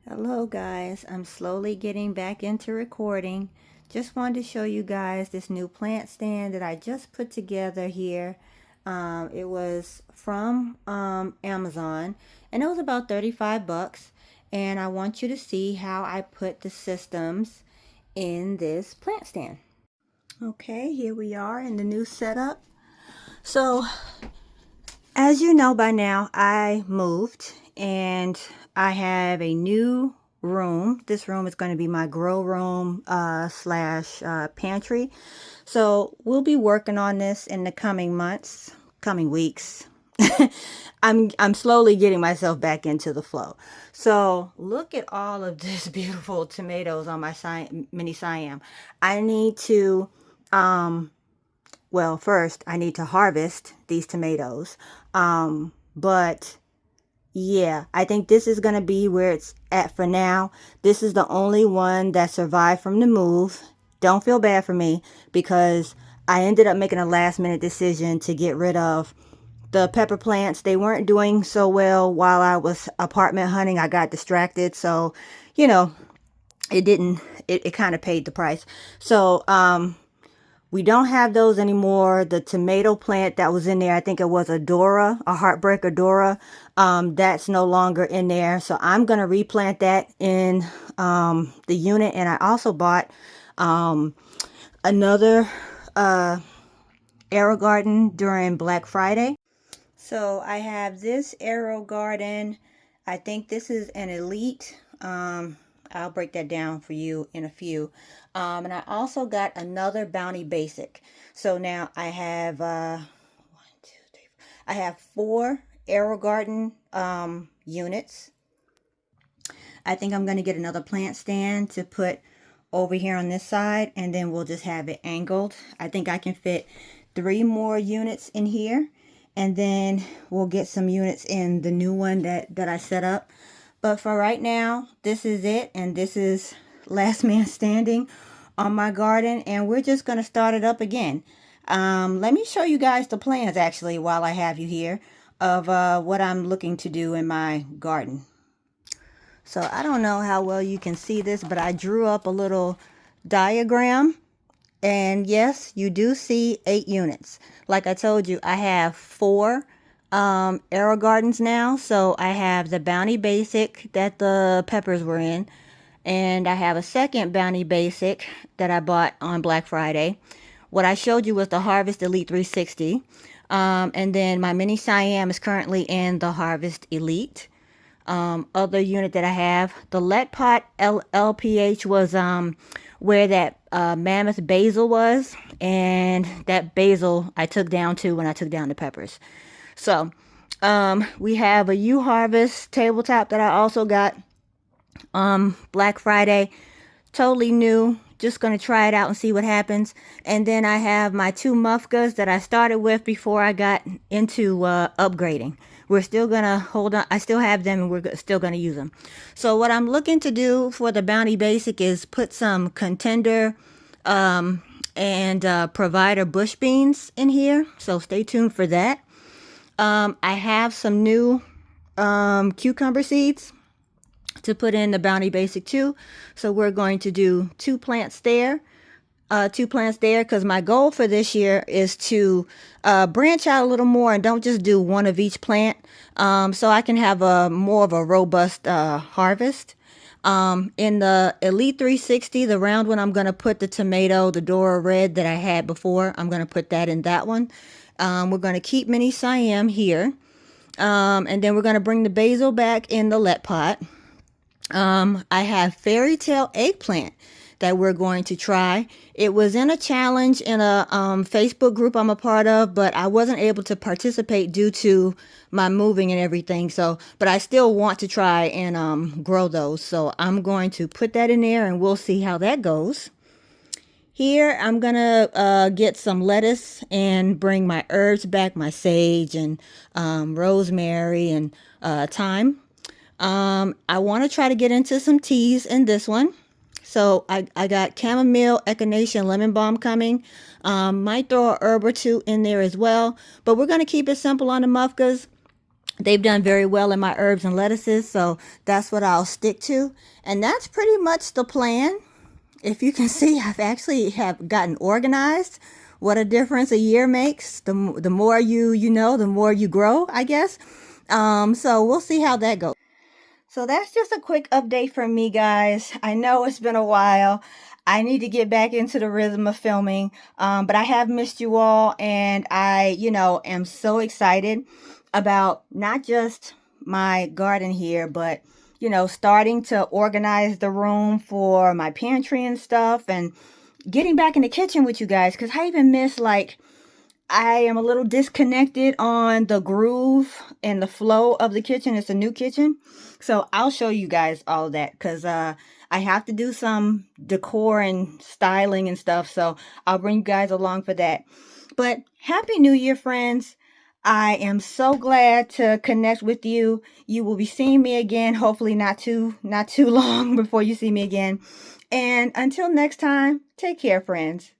Hello guys, I'm slowly getting back into recording. Just wanted to show you guys this new plant stand that I just put together here. It was from Amazon and it was about 35 bucks, and I want you to see how I put the systems in this plant stand. Okay, here we are in the new setup. So as you know by now, I moved and I have a new room. This room is going to be my grow room slash pantry. So we'll be working on this in the coming months, coming weeks. I'm slowly getting myself back into the flow. So look at all of this beautiful tomatoes on my mini Siam. I need to well, first I need to harvest these tomatoes. But yeah, I think this is going to be where it's at for now. This is the only one that survived from the move. Don't feel bad for me because I ended up making a last minute decision to get rid of the pepper plants. They weren't doing so well while I was apartment hunting. I got distracted. So, you know, it kind of paid the price. So, we don't have those anymore. The tomato plant that was in there, I think it was a Dora, a Heartbreaker Dora, that's no longer in there. So I'm going to replant that in the unit. And I also bought another Arrow Garden during Black Friday. So I have this Arrow Garden. I think this is an Elite. I'll break that down for you in a few. And I also got another Bounty Basic. So now I have I have 4 Arrow Garden units. I think I'm going to get another plant stand to put over here on this side, and then we'll just have it angled. I think I can fit 3 more units in here, and then we'll get some units in the new one that I set up. But for right now, this is it, and this is last man standing on my garden, and we're just going to start it up again. Let me show you guys the plans actually while I have you here of what I'm looking to do in my garden. So I don't know how well you can see this, but I drew up a little diagram. And yes, you do see 8 units. Like I told you, I have 4 Arrow Gardens now. So I have the Bounty Basic that the peppers were in. And I have a second Bounty Basic that I bought on Black Friday. What I showed you was the Harvest Elite 360. And then my mini Siam is currently in the Harvest Elite. Other unit that I have, the Let Pot LPH was where that mammoth basil was, and that basil I took down too when I took down the peppers. So we have a U Harvest tabletop that I also got Black Friday, totally new. Just gonna try it out and see what happens. And then I have my 2 Mufkas that I started with before I got into upgrading. We're still gonna hold on. I still have them, and we're still gonna use them. So what I'm looking to do for the Bounty Basic is put some Contender and Provider bush beans in here. So stay tuned for that. I have some new cucumber seeds to put in the Bounty Basic too. So we're going to do 2 plants there. 2 plants there, because my goal for this year is to branch out a little more and don't just do one of each plant, so I can have a more of a robust harvest. In the Elite 360, the round one, I'm going to put the tomato, the Dora Red that I had before. I'm going to put that in that one. We're going to keep mini Siam here, and then we're going to bring the basil back in the Let Pot. I have Fairy Tale Eggplant that we're going to try. It was in a challenge in a Facebook group I'm a part of, but I wasn't able to participate due to my moving and everything. So, but I still want to try and grow those. So I'm going to put that in there, and we'll see how that goes. Here, I'm going to get some lettuce and bring my herbs back, my sage and rosemary and thyme. I want to try to get into some teas in this one. So I got chamomile, echinacea, lemon balm coming. Might throw a herb or 2 in there as well. But we're going to keep it simple on the Mufkas. They've done very well in my herbs and lettuces, so that's what I'll stick to. And that's pretty much the plan. If you can see, I've actually have gotten organized. What a difference a year makes. The more you know, the more you grow, I guess. So we'll see how that goes. So that's just a quick update from me, guys. I know it's been a while. I need to get back into the rhythm of filming, but I have missed you all, and I, am so excited about not just my garden here, but, starting to organize the room for my pantry and stuff, and getting back in the kitchen with you guys, because I even miss, like, I am a little disconnected on the groove and the flow of the kitchen. It's a new kitchen. So I'll show you guys all of that, because I have to do some decor and styling and stuff. So I'll bring you guys along for that. But Happy New Year, friends. I am so glad to connect with you. You will be seeing me again, hopefully not too long before you see me again. And until next time, take care, friends.